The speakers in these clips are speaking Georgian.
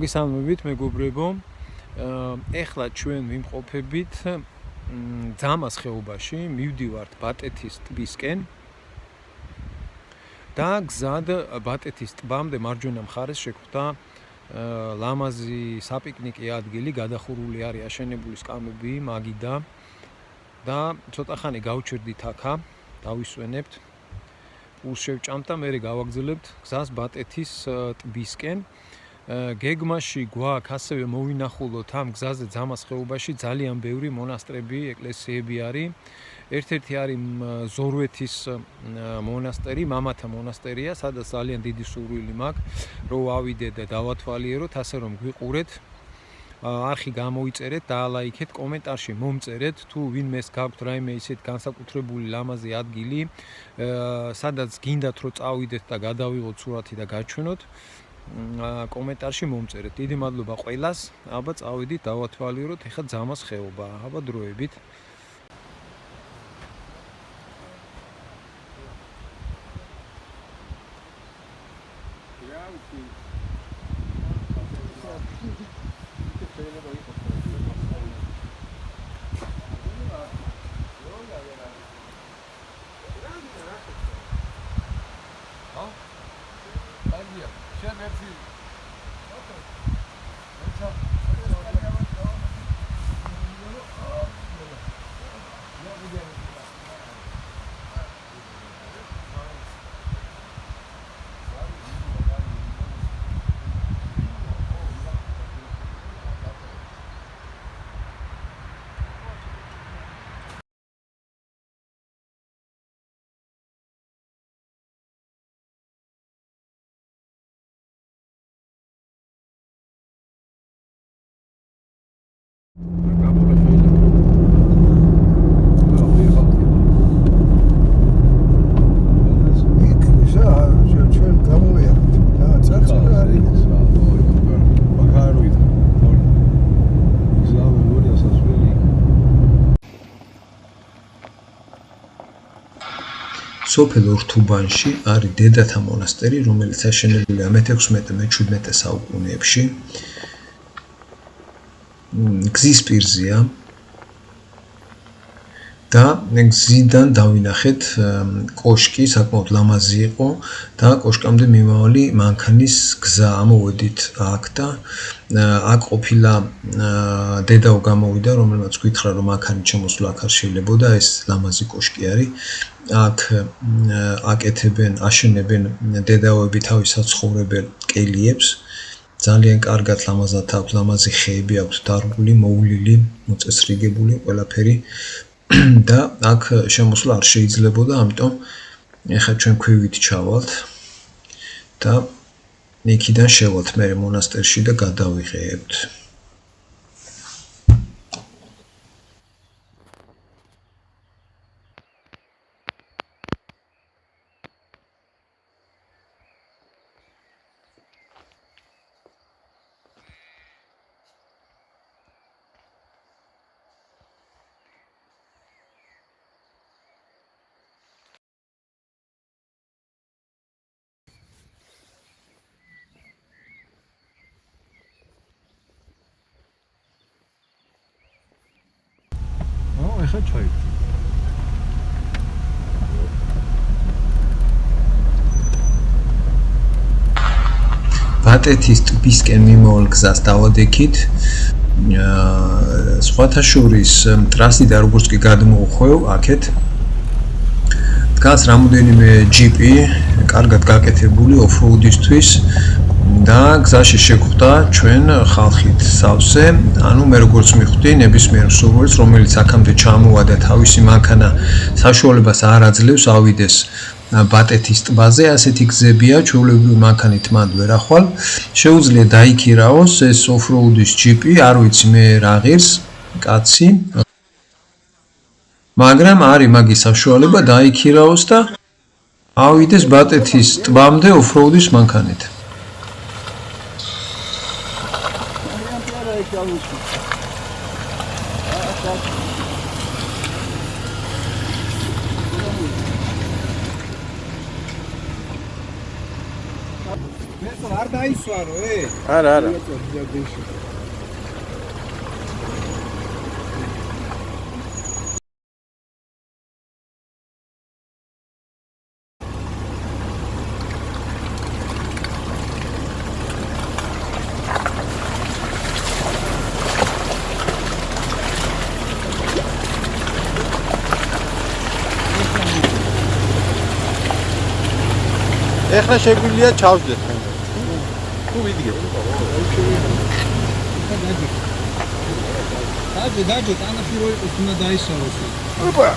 მოგესალმებით მეგობრებო. ეხლა ჩვენ ვიმყოფებით ძამას ხეობაში, მივდივართ ბატეთის ტბისკენ და გზად ბატეთის ტბამდე მარჯვენა მხარეს შეგვხვდა ლამაზი საპიკნიკე ადგილი, გადახურული არის აშენებული სკამები მაგიდა და ცოტა ხანი გავჩერდით აქა, დავისვენებთ. პულს შევჭამთ და მერე გავაგრძელებთ გზას ბატეთის ტბისკენ. გეგმაში გვაქვს ასევე მოვინახულოთ ამ გზაზე ძამას ხეობაში ძალიან ბევრი მონასტრები, ეკლესიები არის. ერთ-ერთი არის ზორვეთის მონასტერი, მამათა მონასტერია, სადაც ძალიან დიდი სურვილი მაქვს, რომ ავიდეთ და დავათვალიეროთ, ასე რომ გვიყურეთ. არხი გამოიწერეთ, დაალაიქეთ, კომენტარში მომწერეთ, თუ ვინმეს გაქვთ რაიმე ისეთ განსაკუთრებული ლამაზი ადგილი, სადაც გინდათ რომ წავიდეთ და გადავიღოთ სურათი და გაჩვენოთ. კომენტარში მომწერეთ. დიდი მადლობა ყველას. აბა წავიდით, დავათვალიეროთ ეხლა ძამას ხეობა. აბა დროებით. სოფელ ორთუბანში არის დედათა მონასტერი, რომელიც აშენებულია მე-16-მე-17 საუკუნეებში. გზის პირზეა და გზიდან დავინახეთ კოშკი, საკმაოდ ლამაზი იყო და კოშკამდე მიმავალი მანქანის გზა. ამოვედით აქ და აქ ყოფილა დედაო გამოვიდა, რომელმაც გითხრა რომ მანქანით შემოსვლა აქ არ შეიძლებოდა, ეს ლამაზი კოშკი არის. აქ აკეთებენ, აშენებენ დედაოები თავის საცხოვრებელ კელიებს. ძალიან კარგად ლამაზად აქვს, ლამაზი ხეები აქვს დარგული, მოვლილი, მოწესრიგებული ყველაფერი და აქ შემოსვლა არ შეიძლებოდა, ამიტომ ეხლა ჩვენ ქვევით ჩავალთ და იქიდან შევალთ მერე მონასტერში და გადავიღებთ. ეხლა ჩაივით. ბატეთის ტბისკენ მიმავალ გზას დავადექით. სხვათა შორის ტრასი და როგორც კი გადმოვხვევ აქეთ დგას რამოდენიმე ჯიპი, კარგად გაკეთებული ოფროუდისთვის და გზაში შეგვხვდა ჩვენ ხალხით სავსე. ანუ მე როგორც მივხვდი, ნებისმიერ მსურველს, რომელიც აქამდე ჩამოვა და თავისი მანქანა საშუალებას არ აძლევს ავიდეს ბატეთის ტბაზე, ასეთი გზებია, ჩვეულებრივი მანქანით მანდ ვერ ახვალ. შეუძლია დაიქირაოს ეს ოფროუდის ჯიპი, არ ვიცი მე რა ღირს, კაცი. მაგრამ არის მაგის საშუალება დაიქირაოს და ავიდეს ბატეთის ტბამდე ოფროუდის მანქანით. მესო არ დაისვარო, არა. ეხლა შეგვიძლია ჩავსდეთ. თუ ვიდგეთ. დაჯე, თანაფირო იყოს, უნდა დაისვაროს. ოპა.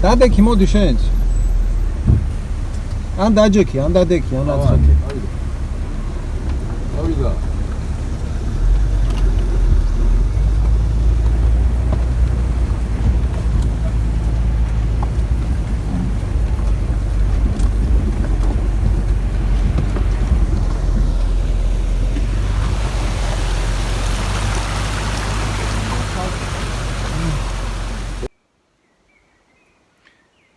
დადექი მოდი შენც. ან დაჯექი, ან დადექი, ან აცრაკი. ავიდა.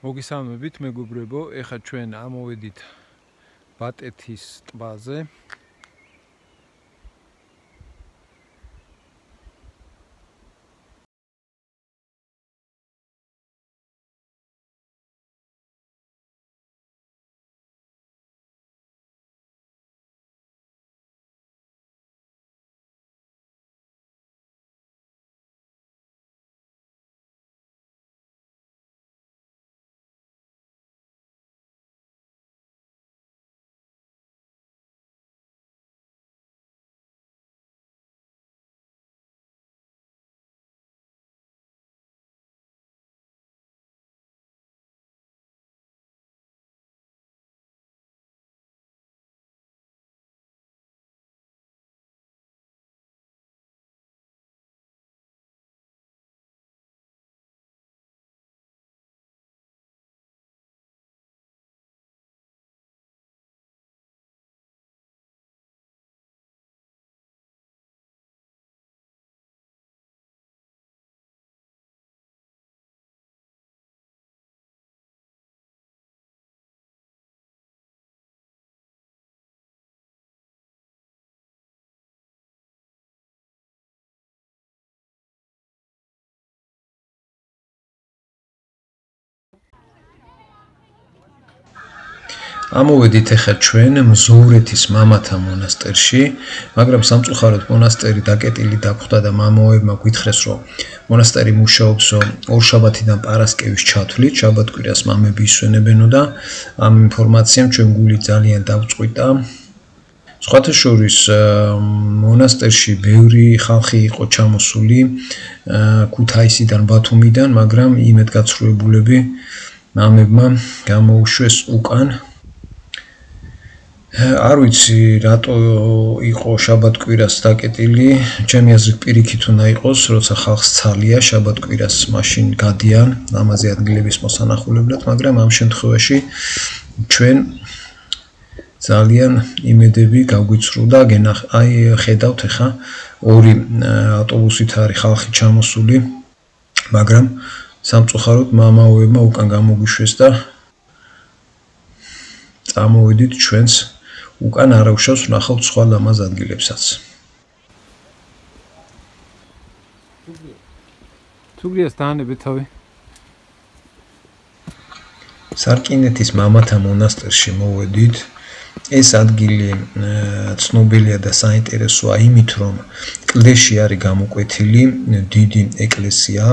მოგესალმებით მეგობრებო, ეხლა ჩვენ ამოვედით ბატეთის ტბაზე. ამოვედით ახლა ჩვენ მზოვრეთის მამათა მონასტერში, მაგრამ სამწუხაროდ მონასტერი დაკეტილი დაგვხვდა და მამაოებმა გვითხრეს, რომ მონასტერი მუშაობს ორშაბათიდან პარასკევის ჩათვლით, შაბათ-კვირას მამები ისვენებენო და ამ ინფორმაციამ ჩვენ გული ძალიან დავწყვიტა. სხვათა შორის მონასტერში ბევრი ხალხი იყო ჩამოსული ქუთაისიდან, ბათუმიდან, მაგრამ იმედგაცრუებულები მამებმა გამოუშვეს უკან. არ ვიცი რატო იყო შაბათ-კვირას დაკეტილი, ჩემი აზრით პირიქით უნდა იყოს, როცა ხალხს ცალია შაბათ-კვირას მაშინ გადიან ლამაზი ადგილების მოსანახულებლად, მაგრამ ამ შემთხვევაში ჩვენ ძალიან იმედები გაგვიცრუდა, აი ხედავთ ახლა ორი ავტობუსით არის ხალხი ჩამოსული, მაგრამ სამწუხაროდ მამაოებმა უკან გამოგვიშვეს და წამოვედით ჩვენს უკან არაუშავს ვნახავთ სხვა ლამაზ ადგილებსაც. თუგრიას დაანებეთ თავი. სარკინეთის მამათა მონასტერში მოვედით. ეს ადგილი ცნობილია და საინტერესოა იმით, რომ კლდეში არის გამოკვეთილი დიდი ეკლესია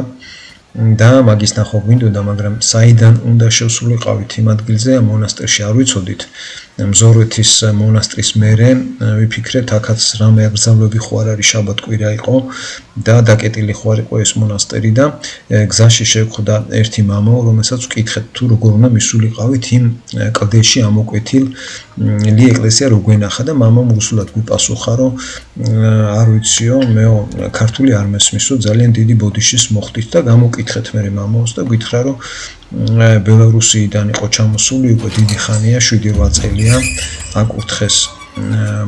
და მაგის ნახვა გვინდოდა, მაგრამ საიდან უნდა შევსულიყავით იმ ადგილზე მონასტერში არ ვიცოდით. მზოვრეთის მონასტრის მერე ვიფიქრეთ, აქაც რამე აკრძალვები ხო არ არის, შაბათ-კვირა იყო და დაკეტილი ხო არ იყო ეს მონასტერი და გზაში შევხვდა ერთი მამაო, რომელსაც ვკითხეთ თუ როგორ უნდა მისულიყავით იმ კლდეში ამოკვეთილი ეკლესია რო გვენახა და მამამ რუსულად გვიპასუხა, რომ არ ვიციო, მეო ქართული არ მესმისო, ძალიან დიდი ბოდიშის მოხდით და გამოკითხეთ მე მამაოს და გითხრა, რომ ბელარუსიიდან იყო ჩამოსული უკვე დიდი ხანია, 7-8 წელია აკურთხეს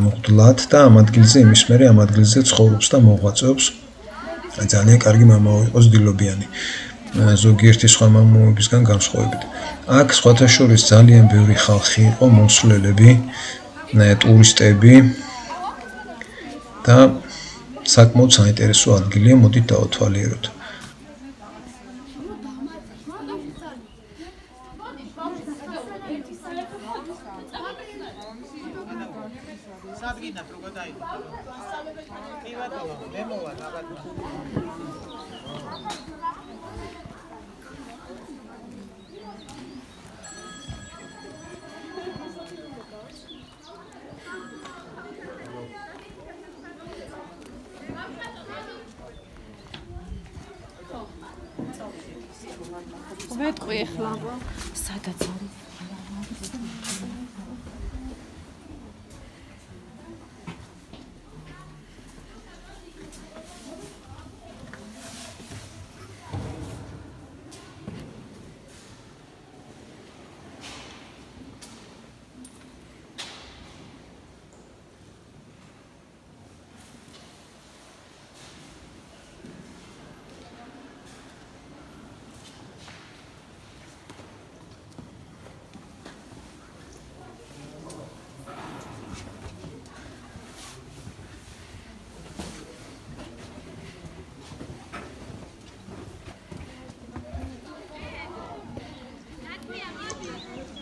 მღვდლად და ამ ადგილზე იმის მერე ამ ადგილზე ცხოვრობს და მოღვაწეობს. ძალიან კარგი მამაო იყო, ძდილობიანი. ზოგიერთი სხვა მამაოებისგან განსხვავებით. აქ სხვათა შორის ძალიან ბევრი ხალხი იყო, მოსვლელები, ტურისტები და საკმაოდ საინტერესო ადგილია, მოდით დავათვალიეროთ. ვეტყვი ახლა სადაც არის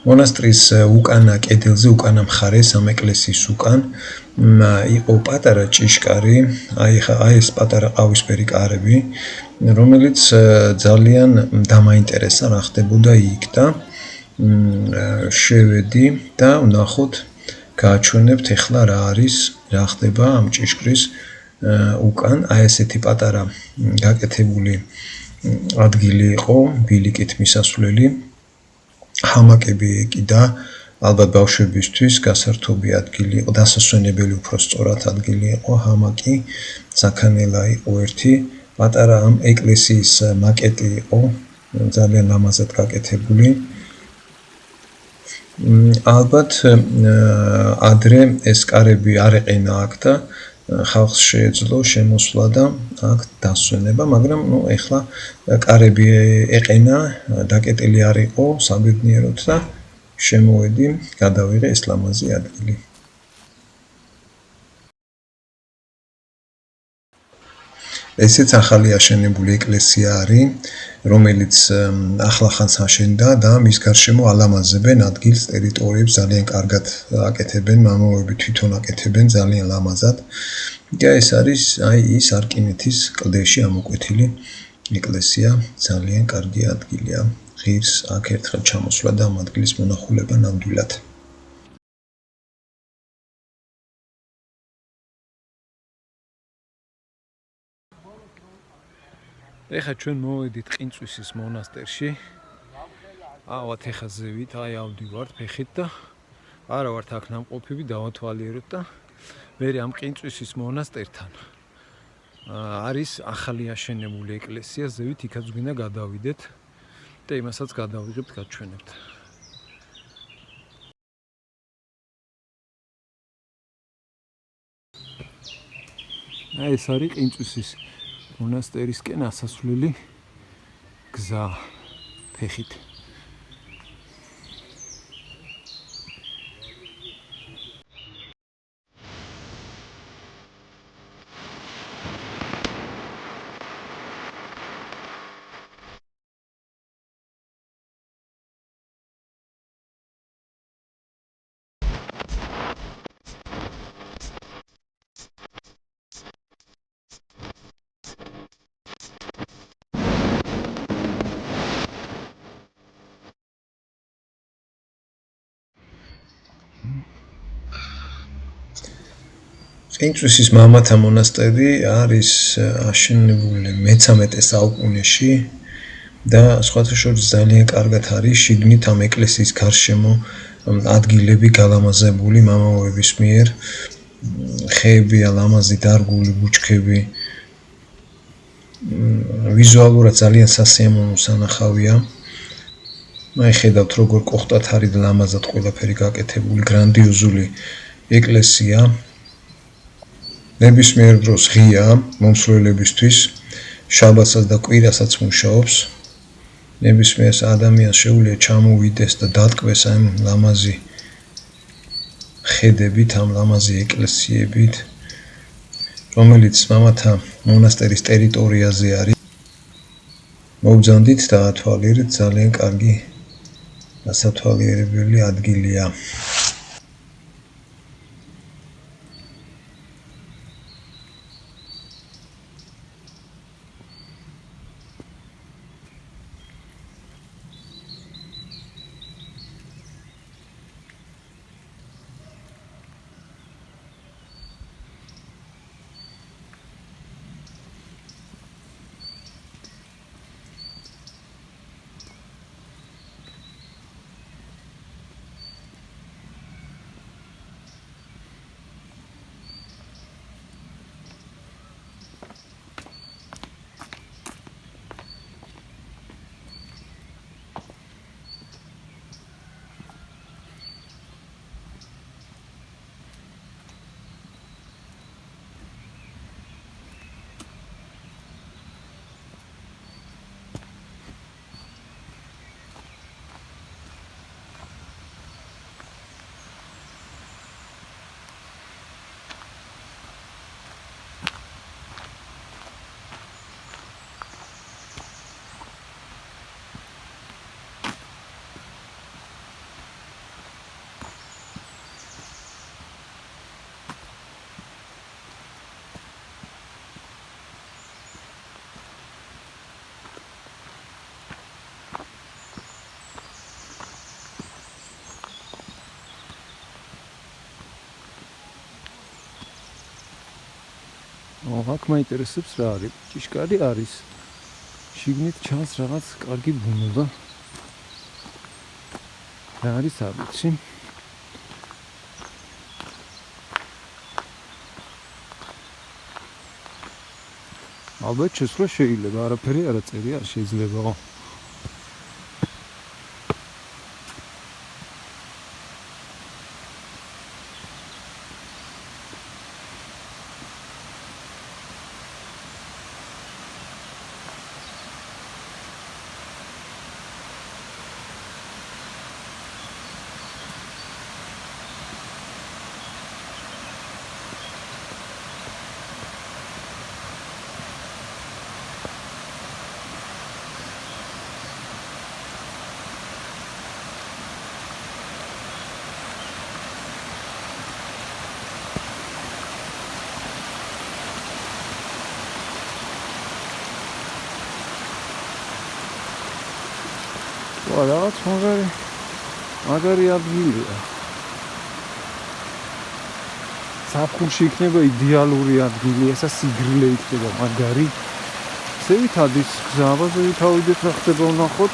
მონასტრის უკანა კედელზე, უკანა მხარეს ამ ეკლესიის უკან იყო პატარა ჭიშკარი, აი ეს პატარა ყავისფერი კარები, რომელიც ძალიან დამაინტერესა რა ხდებოდა იქ და შევედი და ვნახოთ, გააჩვენებთ ახლა რა არის, რა ხდება ამ ჭიშკრის უკან, აი ესეთი პატარა გაკეთებული ადგილი იყო, ბილიკით მისასვლელი. ჰამაკები ეკიდა, ალბათ ბავშვებისთვის გასართობი ადგილი იყო, დასასვენებელი უფრო სწორად ადგილი იყო, ჰამაკი, საქანელა იყო ერთი, პატარა ამ ეკლესიის მაკეტი იყო, ძალიან ლამაზად გაკეთებული. ალბათ ადრე ეს კარები არ ეყენა აქ და ხალხს შეეძლო შემოსვლა და აქ დასვენება, მაგრამ ეხლა კარები ეყენა, დაკეტილი არ იყო საბედნიეროდ და შემოვედი, გადავიღე ეს ლამაზი ადგილი. ესეც ახალი აშენებული ეკლესია არის, რომელიც ახლახანს აშენდა და მის გარშემო ალამაზებენ ადგილს, ტერიტორიებს ძალიან კარგად აკეთებენ, მამაოები თვითონ აკეთებენ ძალიან ლამაზად. და ეს არის ის არკინეთის კლდეში ამოკვეთილი ეკლესია, ძალიან კარგი ადგილია. ღირს აქ ერთხელ ჩამოსვლა და ამ ადგილის მონახულება ნამდვილად. ეხლა ჩვენ მოვედით ყინწვისის მონასტერში. ავად ეხლა ზევით, ავდივართ ფეხით და არა ვართ აქ ნამყოფები, დავათვალიეროთ და მე ამ ყინწვისის მონასტერთან არის ახალი აშენებული ეკლესია, ზევით იქაც გვინდა გადავიდეთ და იმასაც გადავიღებთ, გაჩვენებთ. ეს არის ყინწვისის მონასტერისკენ ასასვლელი გზა ფეხით. ყინწვისის მამათა მონასტერი არის აშენებული მე-13 საუკუნეში და სხვათა შორის ძალიან კარგად არის შიგნით ამ ეკლესიის გარშემო ადგილები გალამაზებული მამაოების მიერ, ხეებია ლამაზი დარგული, ბუჩქები. ვიზუალურად ძალიან სასიამოვნო სანახავია. აი ხედავთ როგორ კოხტად არის ლამაზად ყველაფერი გაკეთებული, გრანდიოზული ეკლესია. ნებისმიერ დროს ღია მომსვლელებისთვის, შაბათსაც და კვირასაც მუშაობს. ნებისმიერ ადამიანს შეუძლია ჩამოვიდეს და დატკბეს ამ ლამაზი ხედებით, ამ ლამაზი ეკლესიებით, რომელიც მამათა მონასტერის ტერიტორიაზე არის. მოგზავნით და ათვალიერეთ, ძალიან კარგი გასათვალიერებელი ადგილია. აქ მაინტერესებს რა არის? ჭიშკარი არის. შიგნით ჩანს რაღაც კარგი ბუნობა. რა არის არ ვიცი. ალბათ შესვლა შეიძლება, არაფერი არ წერია, შეიძლებაო. ვა რაღაც მაგარი ადგილია. საფხურში იქნება იდეალური ადგილი, ესა სიგრილე იქნება მაგარი. ზევით ადის გზა, ზევით ავიდეთ რა ხდება ვნახოთ.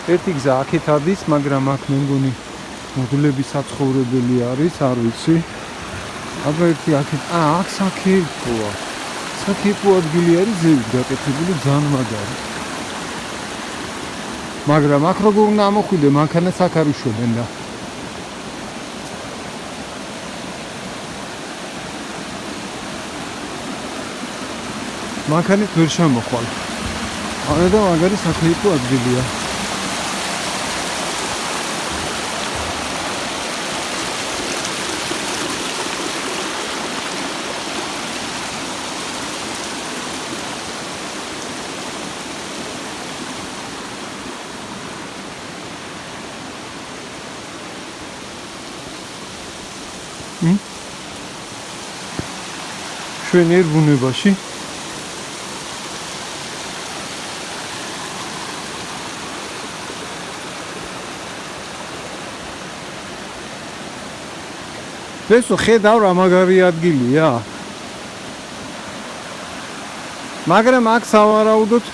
ერთი გზა აქეთ ადის, მაგრამ აქ მე მგონი მოდულები საცხოვრებელი არის, არ ვიცი. აბა ერთი აქეთ, აქ საქეიფოა. საქეიფო ადგილი არის ზევით გაკეთებული, ძალიან მაგარი. მაგრამ აქ როგორ უნდა ამოხვიდე, მანქანას აქ არ უშვებენ და. მანქანით ვერ შემოხვალ. არა და მაგარი საქეიფო ადგილია. ჩვენ ერბუნებაში ესო ხედავ რა მაგარი ადგილია მაგრამ აქ სავარაუდოდ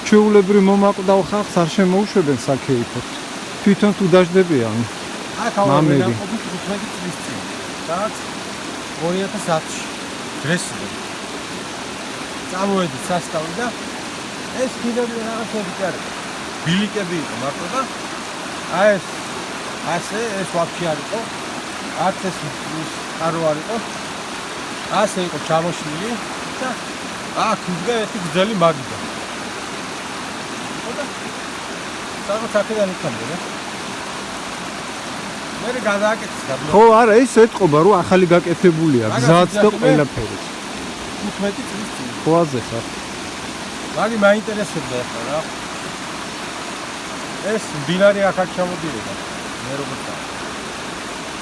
ჩვეულებრივ მომაკვდავ ხალხს არ შემოუშვებენ საქეიფოთ თვითონ თუ დაждდებიან აქ ავარდა 15 წლის წინ რაც 2010-ში დღესდღე წამოვედი სასტავი და ეს კიდევ რაღაცები კი არის ბილიკები იყო მარტო და აი ეს ასე ეს ვაფშე არ იყო არც ეს არო არ იყო ასე იყო ჩამოშლილი და აქ იდგა ერთი გრძელი მაგიდა და რაღაც აქედან იქამდე რა მე გადააკეთეს გადმო ხო არა ის ეთყობა რომ ახალი გაკეთებულია გზაც და ყველაფერი 15 წლის წინ ხოაზე ხარ მაგი მაინტერესებდა ახლა რა ეს ბინარი აქ ჩამოდიოდა მე როგორც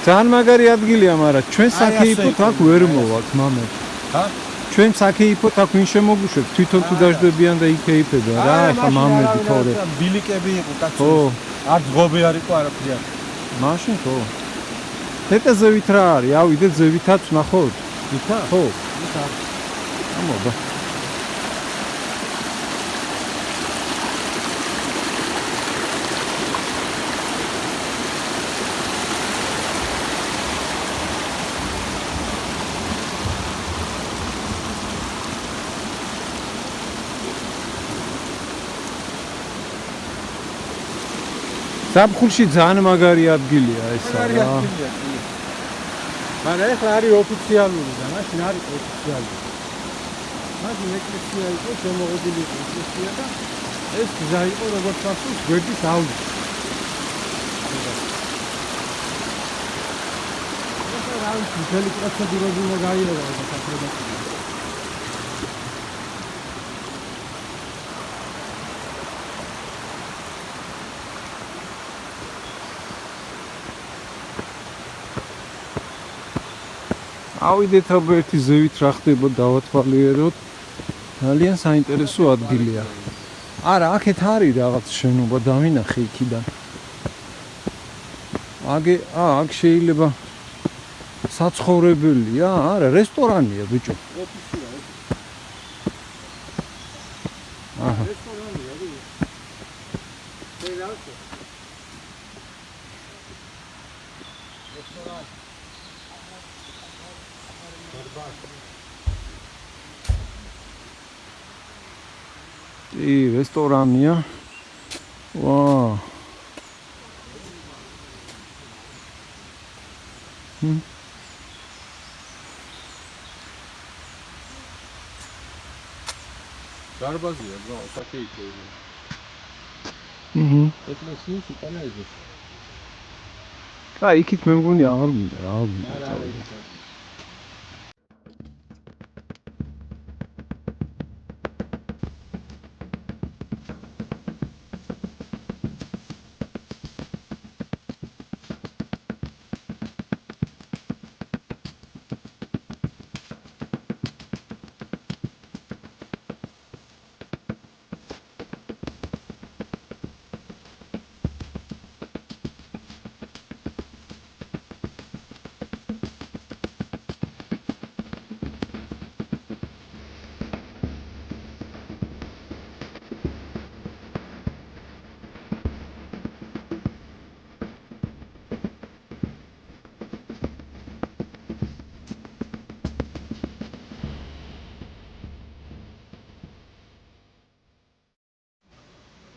ძალიან მაგარი ადგილია მაგრამ ჩვენ საქეიფოთ აქ ვერ მოვაქვს მამეთ ჰა ჩვენ საქეიფოთ აქ ვინ შემოგუშვებს თვითონ თუ დაждდებიან და იქეიფებენ რა ახლა მამები თორე ბილიკები იყო კაცო არ ძღობი არ იყო არაფერი არ მაშინ ხო ეტა ზევით რა არის ავიდეთ ზევითაც ნახოთ ვითა ხო ვითა ამობა საფხურში ძალიან მაგარი ადგილია ესა რა. მაგრამ ეს არის ოფიციალური და მაშინ არის ოფიციალური. მაშინ ეკლესია იყო შემოღებული ეკლესია და ეს გზა იყო როგორც ասოს გვერდის აუზი. ეს რა მთელი პროცედურები უნდა გაიარა და საფრთხე. ავიდეთ აბა ერთი ზევით რა ხდება დავათვალიეროთ ძალიან საინტერესო ადგილია არა აქეთ არის რაღაც შენობა დავინახე იქიდან აქ შეიძლება საცხოვრებელია არა რესტორანია ბიჭო აჰა რესტორანია რესტორანია ვა დარბაზია ბრო საქეიფო ეკლესიის უკანა ეზოს აი იქით მე მგონი აღარ მინდა რა მინდა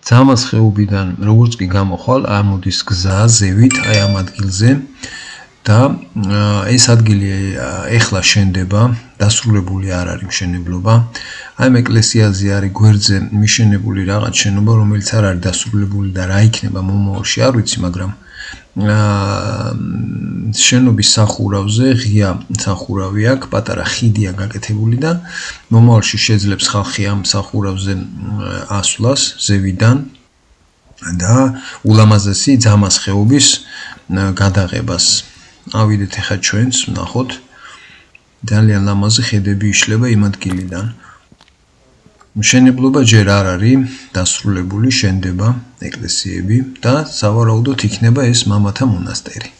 ძამას ხეობიდან როგორც კი გამოხვალ, ამოდის გზა ზევით აი ამ ადგილზე და ეს ადგილი ეხლა შენდება, დასრულებული არ არის მშენებლობა. აი ამ ეკლესიაზე არის გვერდზე მიშენებული რაღაც შენობა, რომელიც არ არის დასრულებული და რა იქნება მომავალში არ ვიცი, მაგრამ შენობის სახურავზე ღია სახურავი აქვს, პატარა ხიდია გაკეთებული და მომავალში შეძლებს ხალხი ამ სახურავზე ასვლას ზევიდან და ულამაზესი ძამას ხეობის გადაღებას. ავიდეთ ახლა ჩვენც ვნახოთ. ძალიან ლამაზი ხედები იშლება იმ ადგილიდან. მშენებლობა ჯერ არ არის დასრულებული, შენდება ეკლესიები და სავარაუდოდ იქნება ეს მამათა მონასტერი.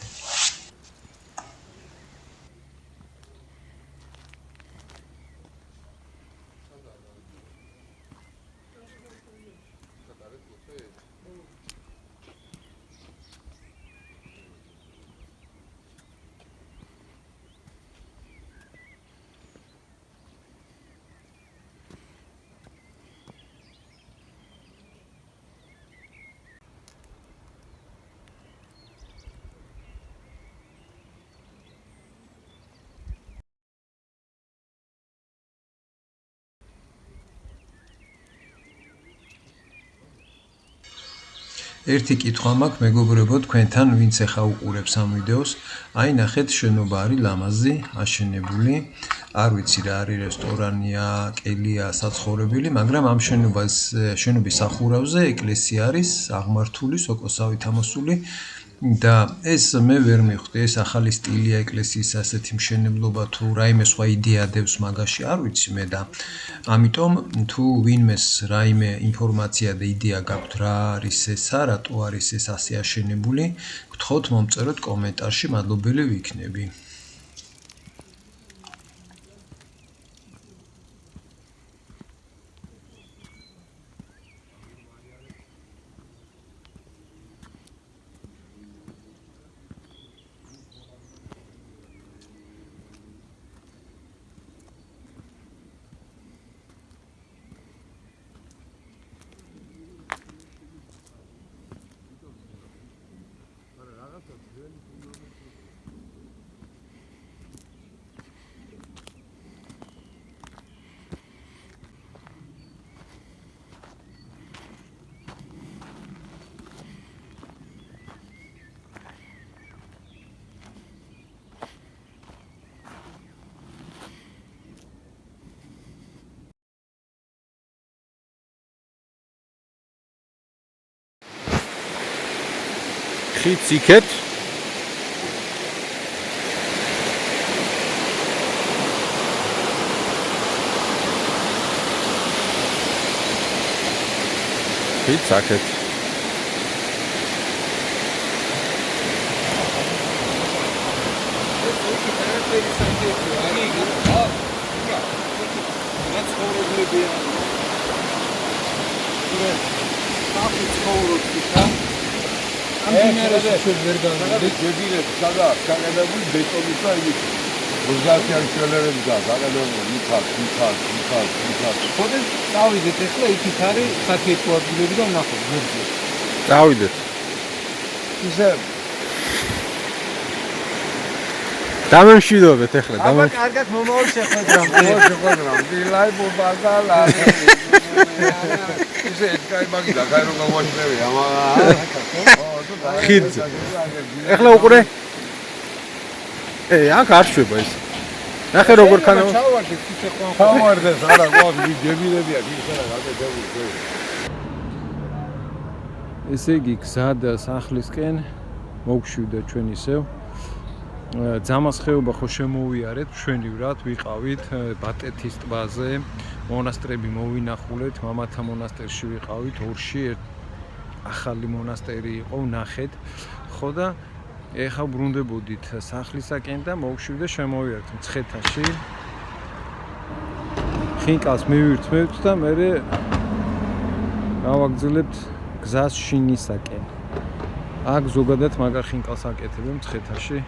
ერთი კითხვა მაქვს მეგობრებო თქვენთან, ვინც ახლა უყურებს ამ ვიდეოს, აი ნახეთ შენობა არის ლამაზი, აშენებული, არ ვიცი რა არის რესტორანია, კელია, საცხოვრებელი, მაგრამ ამ შენობის სახურავზე ეკლესია არის აღმართული, სოკოსავით ამოსული და ეს მე ვერ მივხვდი, ეს ახალი სტილია ეკლესიის ასეთი მშენებლობა თუ რაიმე სხვა იდეა დევს მაგაში, არ ვიცი მე და ამიტომ თუ ვინმეს რაიმე ინფორმაცია და იდეა გაქვთ რა არის ესა, რატო არის ეს ასე აშენებული, გთხოვთ მომწეროთ კომენტარში, მადლობელი ვიქნები. ხიდს იქეთ ხიდს აქეთ ამდინარეს ჩვენ ვერ გავიგეთ ჯებინები სადაა გაყენებული ბეტონის და იმით 30-იან შველერებს გაყენებული მიხარ ხოდი წავიდეთ ახლა იქით არის საქეთო ადგილები და ვნახოთ გვერდზე წავიდეთ ისე დამემშვიდობეთ ახლა აბა კარგად მომავალ შეხვედრამდე დილაიბო ბაზალა ისე კაი მაგიდა კაი რო გავაშლები ამა ხიდზე ახლა უყურე აქ არ შვება ის ნახე როგორ ქანა ჩავარდეს არა გვაქვს ჯებინებია ისე რა გაკეთებული ესე იგი გზად სახლისკენ მოგშვიდა ჩვენ ისევ ძამას ხეობა ხო შემოვიარეთ მშვენივრად ვიყავით ბატეთის ტბაზე მონასტრები მოვინახულეთ მამათა მონასტერში ვიყავით ორში ახალი მონასტერი იყო ვნახეთ ხო და ეხა ბრუნდებოდით სახლისაკენ და მოვშვიდა შემოვიარეთ მცხეთაში ხინკალს მივირთმევთ და მე გავაგრძელებთ გზას შინისაკენ აქ ზოგადად მაგარ ხინკალს აკეთებენ მცხეთაში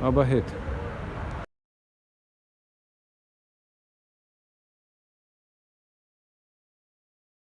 აბა ჰეთ